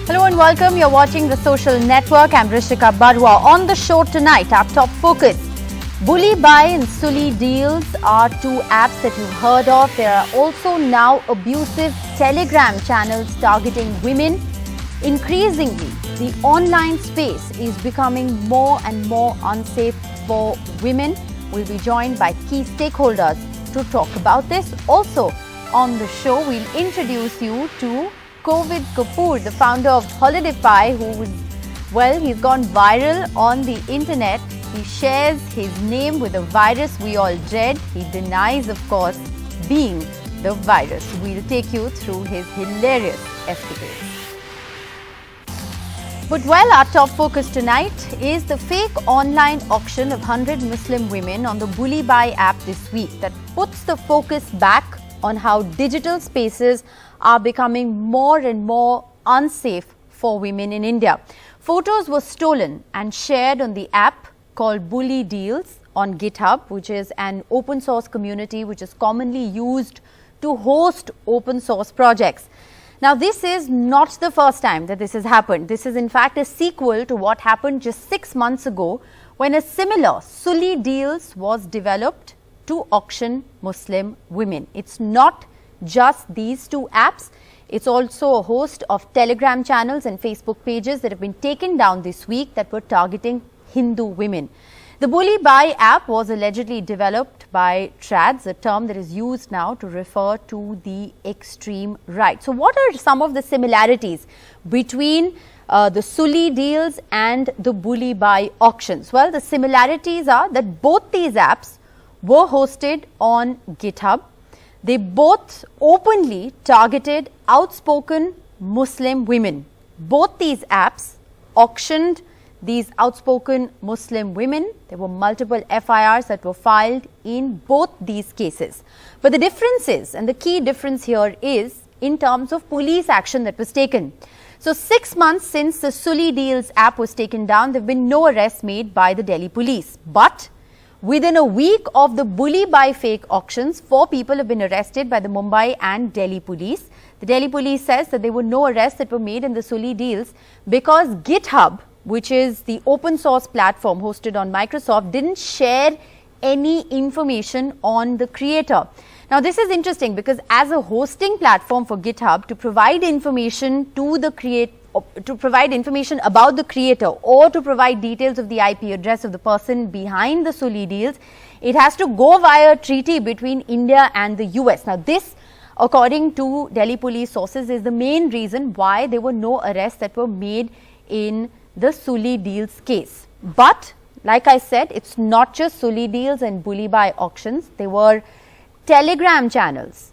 Hello and welcome. You're watching The Social Network. I'm Rishika Barua. On the show tonight, our top focus. Bulli Bai and Sulli deals are two apps that you've heard of. There are also now abusive Telegram channels targeting women. Increasingly, the online space is becoming more and more unsafe for women. We'll be joined by key stakeholders to talk about this. Also on the show, we'll introduce you to Kovet Kapoor, the founder of Bulli Bai, he's gone viral on the internet. He shares his name with a virus we all dread. He denies, of course, being the virus. We'll take you through his hilarious escapades. But our top focus tonight is the fake online auction of 100 Muslim women on the Bulli Bai app this week that puts the focus back on how digital spaces are becoming more and more unsafe for women in India. Photos were stolen and shared on the app called Bulli Deals on Github, which is an open source community which is commonly used to host open source projects. Now, this is not the first time that this has happened. This is in fact a sequel to what happened just 6 months ago when a similar Sulli Deals was developed to auction Muslim women. It's not just these two apps. It's also a host of Telegram channels and Facebook pages that have been taken down this week that were targeting Hindu women. The Bulli Bai app was allegedly developed by trads, a term that is used now to refer to the extreme right. So what are some of the similarities between the Sulli Deals and the Bulli Bai auctions? Well, the similarities are that both these apps were hosted on Github. They both openly targeted outspoken Muslim women. Both these apps auctioned these outspoken Muslim women. There were multiple FIRs that were filed in both these cases. But the difference is, and the key difference here is in terms of police action that was taken. So 6 months since the Sulli Deals app was taken down, there have been no arrests made by the Delhi police. But within a week of the Bulli Bai fake auctions, 4 people have been arrested by the Mumbai and Delhi police. The Delhi police says that there were no arrests that were made in the Sulli Deals because Github, which is the open source platform hosted on Microsoft, didn't share any information on the creator. Now, this is interesting because as a hosting platform for GitHub, to provide information to the about the creator or to provide details of the IP address of the person behind the Sulli Deals, it has to go via a treaty between India and the US. Now, this, according to Delhi police sources, is the main reason why there were no arrests that were made in the Sulli Deals case. But like I said, it's not just Sulli Deals and Bulli Bai auctions. There were Telegram channels,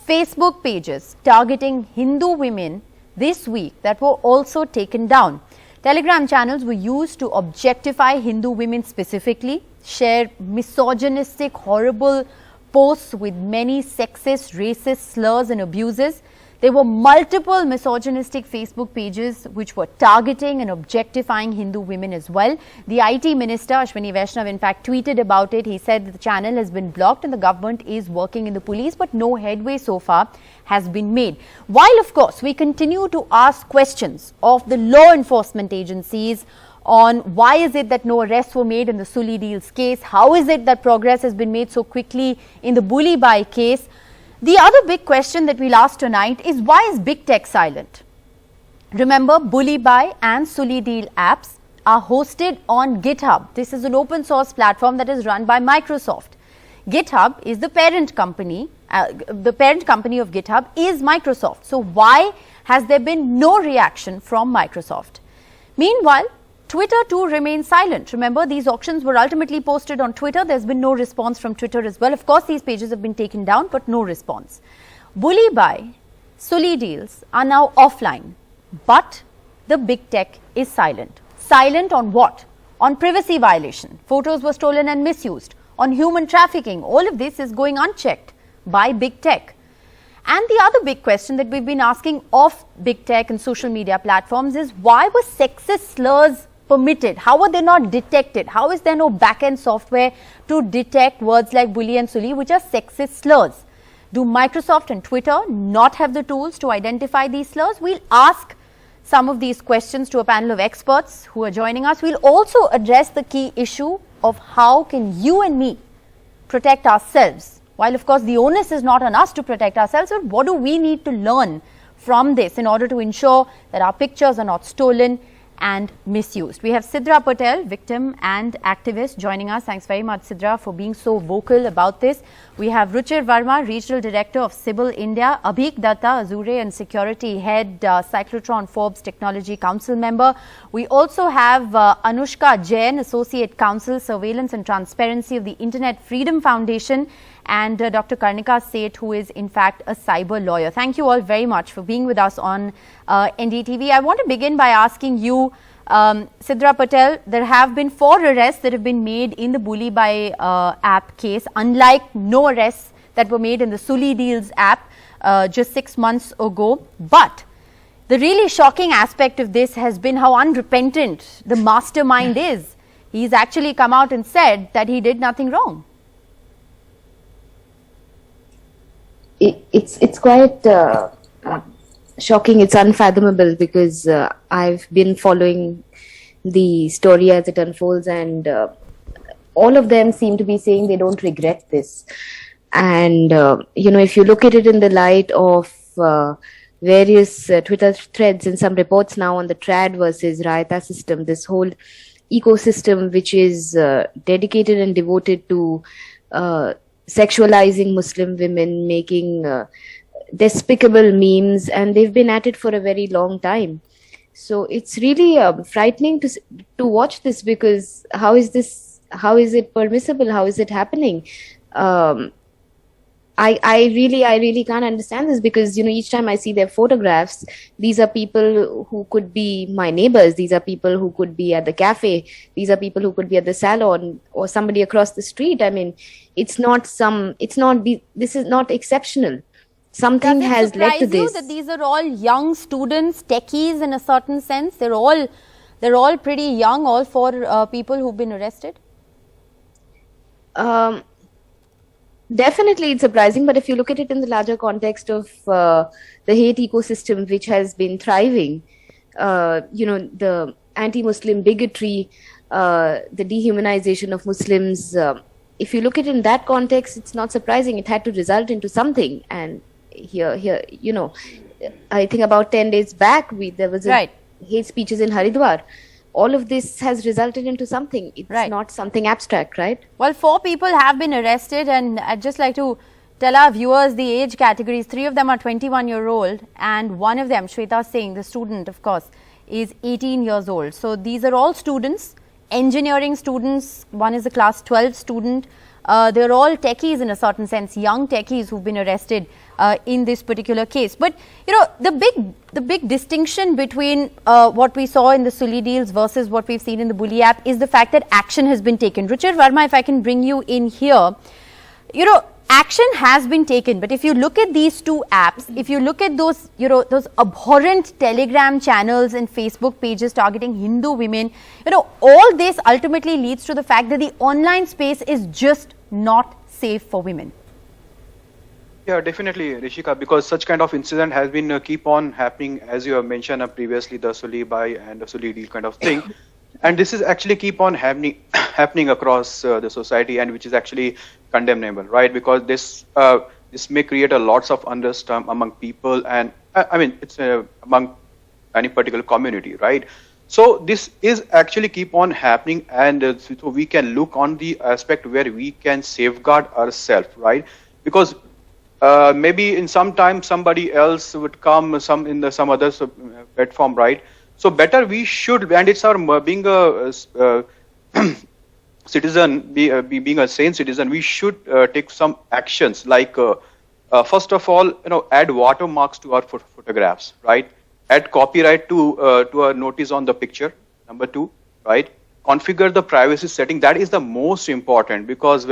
Facebook pages targeting Hindu women this week that were also taken down. Telegram channels were used to objectify Hindu women specifically, share misogynistic, horrible posts with many sexist, racist slurs and abuses. There were multiple misogynistic Facebook pages which were targeting and objectifying Hindu women as well. The IT minister, Ashwini Vaishnav, in fact, tweeted about it. He said that the channel has been blocked and the government is working in the police, but no headway so far has been made. While, of course, we continue to ask questions of the law enforcement agencies on why is it that no arrests were made in the Sulli Deals case, how is it that progress has been made so quickly in the Bulli Bai case. The other big question that we'll ask tonight is, why is big tech silent? Remember, Bulli Bai and Sulli Deal apps are hosted on GitHub. This is an open source platform that is run by Microsoft. GitHub is the parent company. The parent company of GitHub is Microsoft. So why has there been no reaction from Microsoft? Meanwhile, Twitter too remains silent. Remember, these auctions were ultimately posted on Twitter. There's been no response from Twitter as well. Of course, these pages have been taken down, but no response. Bulli Bai, Sulli Deals are now offline, but the big tech is silent. Silent on what? On privacy violation. Photos were stolen and misused. On human trafficking. All of this is going unchecked by big tech. And the other big question that we've been asking of big tech and social media platforms is, why were sexist slurs permitted? How are they not detected? How is there no back-end software to detect words like bully and sulli, which are sexist slurs? Do Microsoft and Twitter not have the tools to identify these slurs? We'll ask some of these questions to a panel of experts who are joining us. We'll also address the key issue of how can you and me protect ourselves. While of course the onus is not on us to protect ourselves, but what do we need to learn from this in order to ensure that our pictures are not stolen and misused. We have Sidra Patel, victim and activist, joining us. Thanks very much, Sidra, for being so vocal about this. We have Ruchir Verma, Regional Director of Civil India, Abhik Datta, Azure and Security Head, Cyclotron Forbes Technology Council member. We also have Anushka Jain, Associate Counsel, Surveillance and Transparency of the Internet Freedom Foundation, and Dr. Karnika Seth, who is in fact a cyber lawyer. Thank you all very much for being with us on NDTV. I want to begin by asking you, Sidra Patel, there have been 4 arrests that have been made in the Bulli Bai app case, unlike no arrests that were made in the Sulli Deals app just 6 months ago. But the really shocking aspect of this has been how unrepentant the mastermind is. He's actually come out and said that he did nothing wrong. It's quite shocking. It's unfathomable, because I've been following the story as it unfolds, and all of them seem to be saying they don't regret this. And if you look at it in the light of various Twitter threads and some reports now on the trad versus Raita system, this whole ecosystem which is dedicated and devoted to sexualizing Muslim women, making despicable memes, and they've been at it for a very long time. So it's really frightening to watch this, because how is it permissible? How is it happening? I really can't understand this, because each time I see their photographs, these are people who could be my neighbors, these are people who could be at the cafe, these are people who could be at the salon, or somebody across the street. I mean, this is not exceptional. Something has led to this. Does it surprise you that these are all young students, techies in a certain sense? They're all pretty young, all 4 people who've been arrested? Definitely it's surprising, but if you look at it in the larger context of the hate ecosystem which has been thriving, the anti-Muslim bigotry, the dehumanization of Muslims, if you look at it in that context, it's not surprising. It had to result into something. And here, I think about 10 days back, there was hate speeches in Haridwar. All of this has resulted into something. It's not something abstract, right? Well, 4 people have been arrested, and I'd just like to tell our viewers the age categories. 3 of them are 21-year-old, and one of them, Shweta Singh, the student, of course, is 18 years old. So these are all students, engineering students. One is a class 12 student. They're all techies in a certain sense, young techies who've been arrested in this particular case. But the big distinction between what we saw in the Sulli deals versus what we've seen in the Bulli app is the fact that action has been taken. Ruchir Verma, if I can bring you in here, action has been taken. But if you look at these 2 apps, if you look at those, those abhorrent Telegram channels and Facebook pages targeting Hindu women, all this ultimately leads to the fact that the online space is just not safe for women. Yeah, definitely, Rishika, because such kind of incident has been keep on happening, as you have mentioned previously, the Sulli Bai and the Sulli deal kind of thing. And this is actually keep on happening across the society, and which is actually condemnable, right? Because this may create a lots of unrest among people, and I mean, it's among any particular community, right? So this is actually keep on happening, and so we can look on the aspect where we can safeguard ourselves, right? Because maybe in some time somebody else would come some other platform, right? So better we should, and it's our being a citizen, being a sane citizen, we should take some actions, like first of all, add watermarks to our photographs, right? Add copyright to a notice on the picture. Number 2, right? Configure the privacy setting. That is the most important, because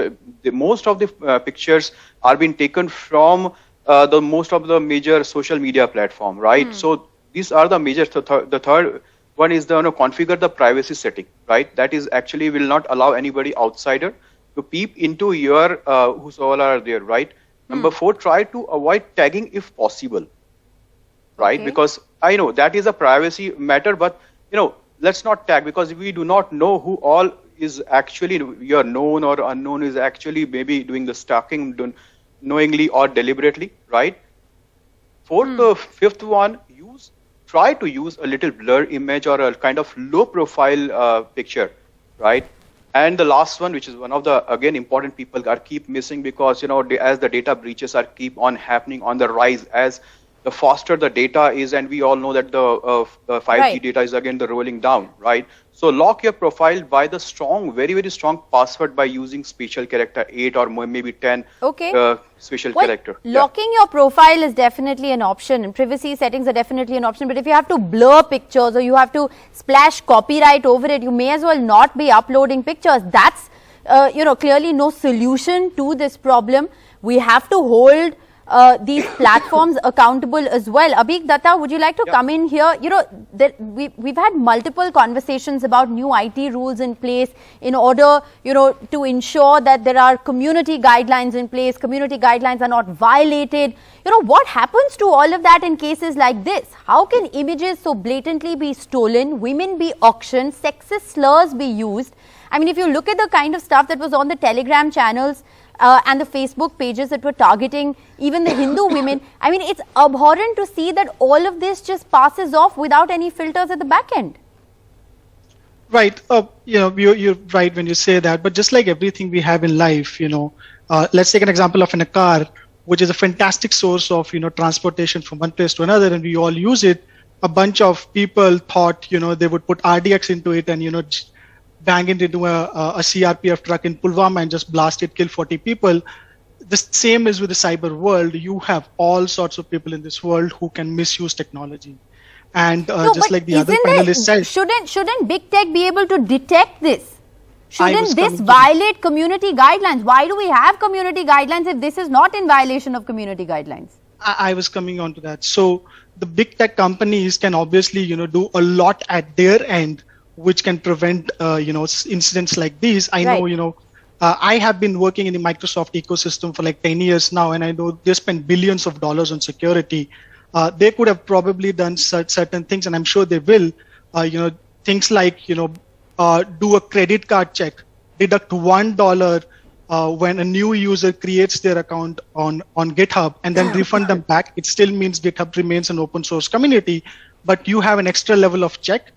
most of the pictures are being taken from most of the major social media platform, right? So these are the major. The third one is the configure the privacy setting, right? That is actually will not allow anybody outsider to peep into your whosoever are there, right? Number 4, try to avoid tagging if possible, right? Because I know that is a privacy matter, but let's not tag, because we do not know who all is actually your known or unknown is actually maybe doing the stalking knowingly or deliberately, right? Fifth one, try to use a little blur image or a kind of low profile picture, right? And the last one, which is one of the again important people are keep missing, because as the data breaches are keep on happening on the rise, as the faster the data is, and we all know that the 5G data is again the rolling down, right? So lock your profile by the very, very strong password by using special character 8 or maybe 10 special character. Locking your profile is definitely an option, and privacy settings are definitely an option. But if you have to blur pictures or you have to splash copyright over it, you may as well not be uploading pictures. That's clearly no solution to this problem. We have to hold these platforms accountable as well. Abhik Datta, would you like to come in here? We've had multiple conversations about new IT rules in place in order, to ensure that there are community guidelines in place, community guidelines are not violated. What happens to all of that in cases like this? How can images so blatantly be stolen, women be auctioned, sexist slurs be used? I mean, if you look at the kind of stuff that was on the Telegram channels, and the Facebook pages that were targeting even the Hindu women, I mean, it's abhorrent to see that all of this just passes off without any filters at the back end. Right. You're right when you say that. But just like everything we have in life, let's take an example of in a car, which is a fantastic source of, transportation from one place to another, and we all use it. A bunch of people thought, they would put RDX into it and, bang it into a CRPF truck in Pulwama and just blast it, kill 40 people. The same is with the cyber world. You have all sorts of people in this world who can misuse technology. And just like the other panelists said, shouldn't big tech be able to detect this? Shouldn't this violate community guidelines? Why do we have community guidelines if this is not in violation of community guidelines? I was coming on to that. So the big tech companies can obviously, do a lot at their end, which can prevent, incidents like these. I know, I have been working in the Microsoft ecosystem for like 10 years now, and I know they spend billions of dollars on security. They could have probably done certain things, and I'm sure they will, things like, do a credit card check, deduct $1 when a new user creates their account on GitHub, and then refund them back. It still means GitHub remains an open source community, but you have an extra level of check.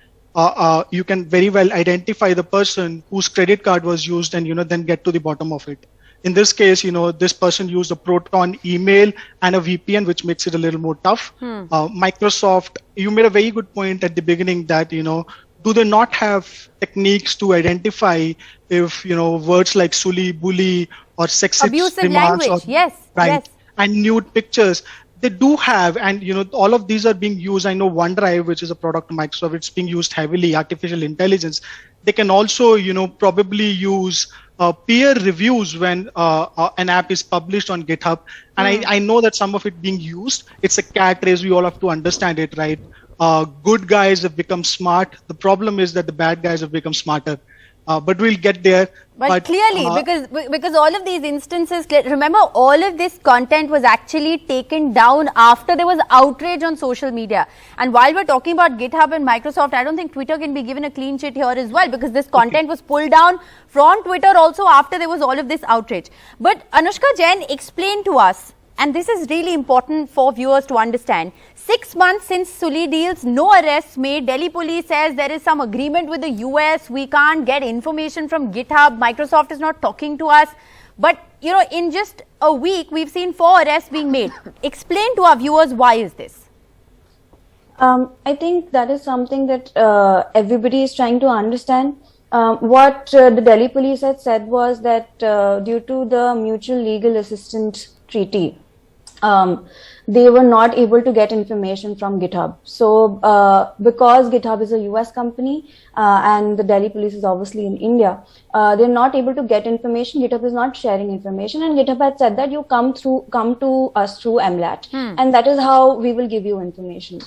You can very well identify the person whose credit card was used and, then get to the bottom of it. In this case, this person used a Proton email and a VPN, which makes it a little more tough. Microsoft, you made a very good point at the beginning that, do they not have techniques to identify if, words like Sulli, bully, or sexist abusive remarks, language, yes. And nude pictures. They do have, and all of these are being used. I know OneDrive, which is a product of Microsoft, it's being used heavily, artificial intelligence. They can also, probably use peer reviews when an app is published on GitHub. And I know that some of it being used, it's a cat race, we all have to understand it, right? Good guys have become smart. The problem is that the bad guys have become smarter. But we'll get there. But clearly, because all of these instances, remember, all of this content was actually taken down after there was outrage on social media. And while we're talking about GitHub and Microsoft, I don't think Twitter can be given a clean sheet here as well, because this content was pulled down from Twitter also after there was all of this outrage. But Anushka Jain, explain to us, and this is really important for viewers to understand. 6 months since Sulli deals, no arrests made. Delhi police says there is some agreement with the US. We can't get information from GitHub. Microsoft is not talking to us. But, in just a week, we've seen 4 arrests being made. Explain to our viewers, why is this? I think that is something that everybody is trying to understand. What the Delhi police had said was that due to the mutual legal assistance treaty, they were not able to get information from GitHub. So because GitHub is a US company and the Delhi police is obviously in India, they're not able to get information. GitHub is not sharing information, and GitHub had said that you come to us through MLAT, and that is how we will give you information.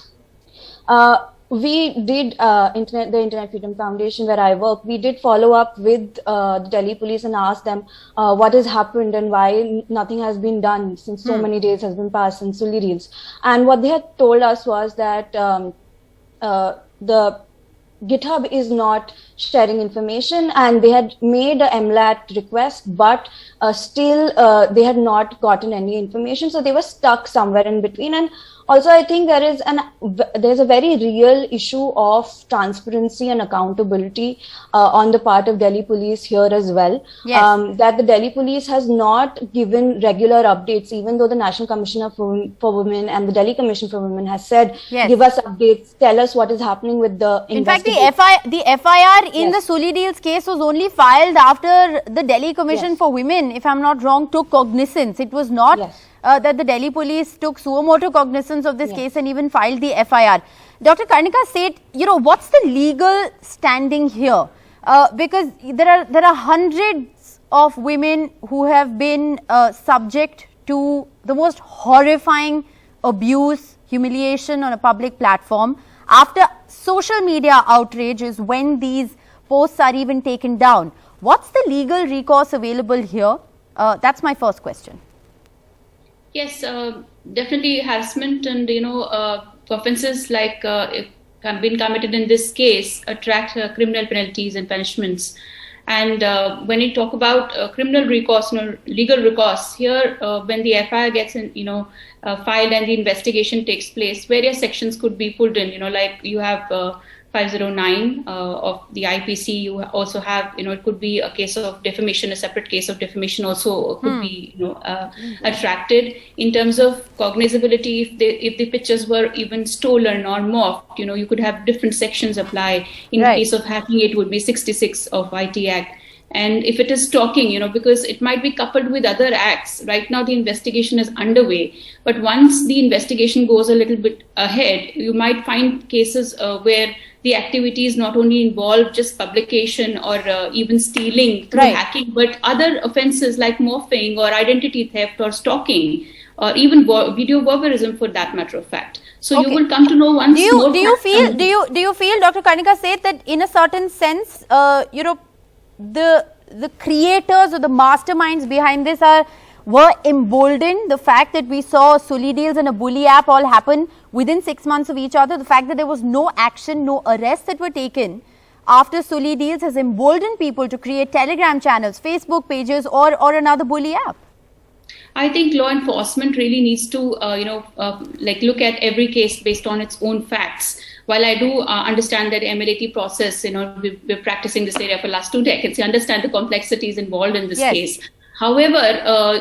we did, the Internet Freedom Foundation where I work, we did follow up with the Delhi police and ask them what has happened and why nothing has been done since so many days has been passed since Sulli deals. And what they had told us was that the Github is not sharing information, and they had made a MLAT request, but still they had not gotten any information, so they were stuck somewhere in between. And also, I think there's a very real issue of transparency and accountability on the part of Delhi police here as well. Yes. That the Delhi police has not given regular updates, even though the National Commissioner for Women and the Delhi Commission for Women has said, Yes. give us updates, tell us what is happening with the In fact, investigation. the FIR in Yes. the Sulli deals case was only filed after the Delhi Commission Yes. for Women, if I'm not wrong, took cognizance. It was not Yes. that the Delhi police took suo motu cognizance of this Yes. case and even filed the FIR. Dr. Karnika said, what's the legal standing here? Because there are hundreds of women who have been subject to the most horrifying abuse, humiliation on a public platform. After social media outrage is when these posts are even taken down. What's the legal recourse available here? That's my first question. Yes, definitely harassment and offences like have been committed in this case attract criminal penalties and punishments. And when you talk about criminal recourse, legal recourse, here when the FIR gets filed and the investigation takes place, various sections could be pulled in. Like you have 509 of the IPC. You also have, it could be a case of defamation, a separate case of defamation also could be, attracted. In terms of cognizability, if the pictures were even stolen or morphed, you could have different sections apply. In case of hacking, it would be 66 of IT Act. And if it is stalking, because it might be coupled with other acts. Right now, the investigation is underway. But once the investigation goes a little bit ahead, you might find cases where the activities not only involve just publication or even stealing through hacking, but other offenses like morphing or identity theft or stalking, or even video voyeurism for that matter of fact. So you will come to know once more. Do you feel, Dr. Karnika said, that in a certain sense, the creators or the masterminds behind this were emboldened? The fact that we saw Sulli deals and a Bulli app all happen within 6 months of each other, the fact that there was no action, no arrests that were taken after Sulli deals has emboldened people to create Telegram channels, Facebook pages, or another Bulli app. I think law enforcement really needs to, look at every case based on its own facts. While I do understand that MLAT process, we're practicing this area for the last 2 decades. You understand the complexities involved in this case. However,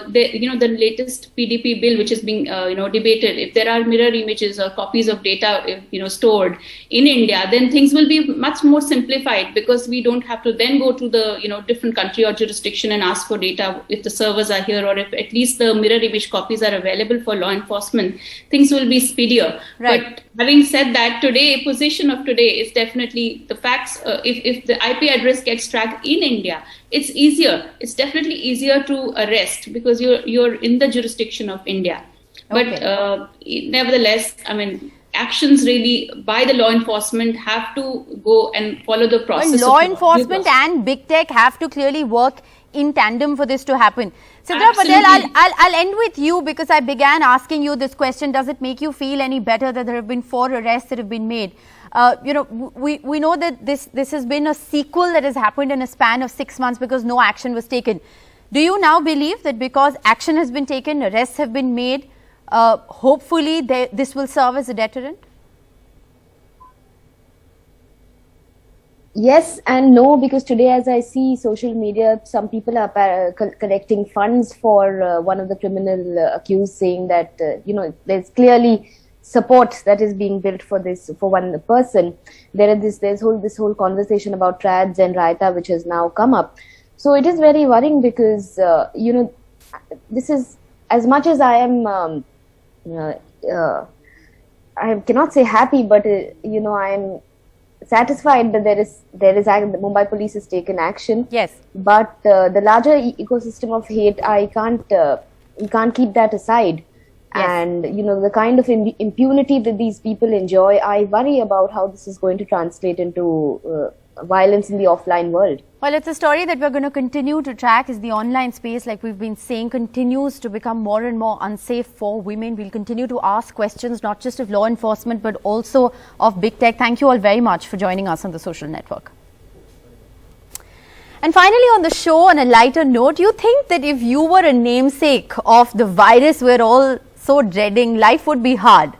the latest PDP bill, which is being debated, if there are mirror images or copies of data stored in India, then things will be much more simplified, because we don't have to then go to the different country or jurisdiction and ask for data if the servers are here, or if at least the mirror image copies are available for law enforcement. Things will be speedier. But having said that, position of today is definitely the facts. If the IP address gets tracked in India, it's easier. It's definitely easier to arrest because you're in the jurisdiction of India. But nevertheless, actions really by the law enforcement have to go and follow the process. Law enforcement and big tech have to clearly work in tandem for this to happen. Sidra Patel, I'll end with you, because I began asking you this question. Does it make you feel any better that there have been 4 arrests that have been made? We know that this has been a sequel that has happened in a span of 6 months because no action was taken. Do you now believe that because action has been taken, arrests have been made, hopefully this will serve as a deterrent? Yes and no, because today, as I see social media, some people are collecting funds for one of the criminal accused, saying that there's clearly support that is being built for one person. There's this whole conversation about trads and raita, which has now come up. So it is very worrying, because this is, as much as I am I cannot say happy, but I am satisfied that the Mumbai police has taken action. Yes. But the larger ecosystem of hate, we can't keep that aside. And the kind of impunity that these people enjoy, I worry about how this is going to translate into violence in the offline world. Well, it's a story that we're going to continue to track as the online space, like we've been saying, continues to become more and more unsafe for women. We'll continue to ask questions, not just of law enforcement, but also of big tech. Thank you all very much for joining us on The Social Network. And finally, on the show, on a lighter note, you think that if you were a namesake of the virus we're all so dreading, life would be hard.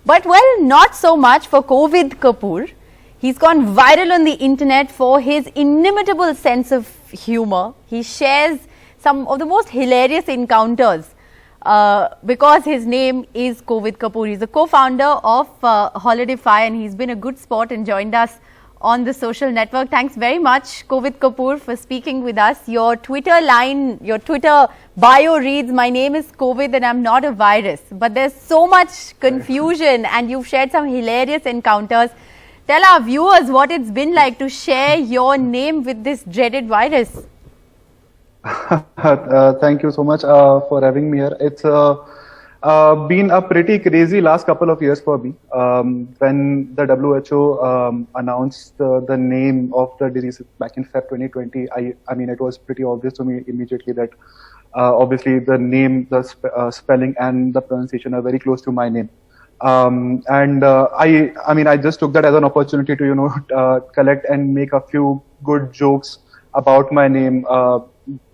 But well, not so much for Kovet Kapoor. He's gone viral on the internet for his inimitable sense of humor. He shares some of the most hilarious encounters because his name is Kovet Kapoor. He's the co-founder of Holiday Fire, and he's been a good sport and joined us on The Social Network. Thanks very much, Kovet Kapoor, for speaking with us. Your Twitter line, your Twitter bio reads, "My name is Kovet and I'm not a virus." But there's so much confusion and you've shared some hilarious encounters. Tell our viewers what it's been like to share your name with this dreaded virus. Thank you so much for having me here. It's been a pretty crazy last couple of years for me. When the WHO announced the name of the disease back in Feb 2020, I mean, it was pretty obvious to me immediately that obviously the name, the spelling and the pronunciation are very close to my name. I mean, I just took that as an opportunity to, collect and make a few good jokes about my name,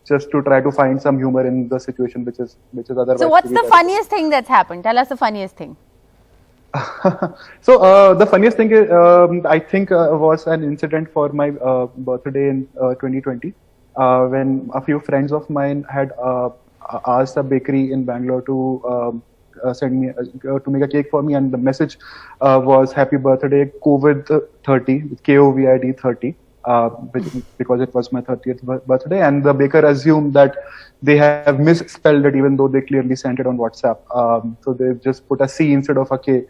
just to try to find some humor in the situation, which is otherwise. So what's the funniest thing that's happened? Tell us the funniest thing. So the funniest thing is, I think was an incident for my birthday in 2020, when a few friends of mine had asked a bakery in Bangalore to send me to make a cake for me, and the message was "Happy Birthday, Kovid 30," Kovid 30, because it was my 30th birthday, and the baker assumed that they have misspelled it, even though they clearly sent it on WhatsApp. So they just put a C instead of a K,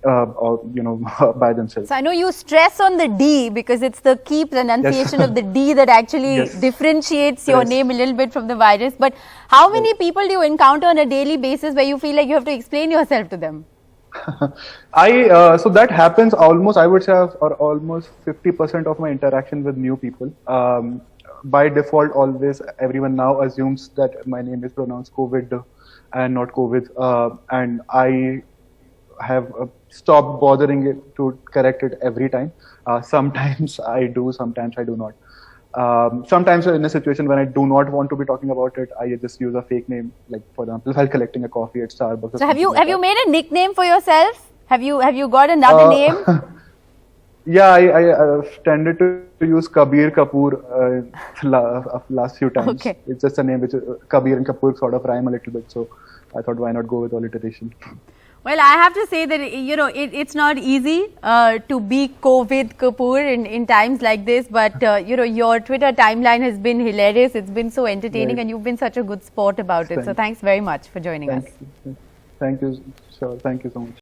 by themselves. So I know you stress on the D because it's the key pronunciation of the D that actually differentiates your name a little bit from the virus. But how many people do you encounter on a daily basis where you feel like you have to explain yourself to them? So that happens almost, I would say, or almost 50% of my interaction with new people. By default, always everyone now assumes that my name is pronounced Kovid and not Kovid, and I have stopped bothering it to correct it every time. Sometimes I do, sometimes I do not. Sometimes in a situation when I do not want to be talking about it, I just use a fake name, like for example, while collecting a coffee at Starbucks. So have you made a nickname for yourself? Have you got another name? Yeah, I tended to use Kabir Kapoor last few times. Okay. It's just a name which Kabir and Kapoor sort of rhyme a little bit, so I thought why not go with alliteration. Well, I have to say that, it's not easy to be Kovet Kapoor in times like this, but, your Twitter timeline has been hilarious. It's been so entertaining, and you've been such a good sport about it. So thanks very much for joining us. Thank you. Sure. Thank you so much.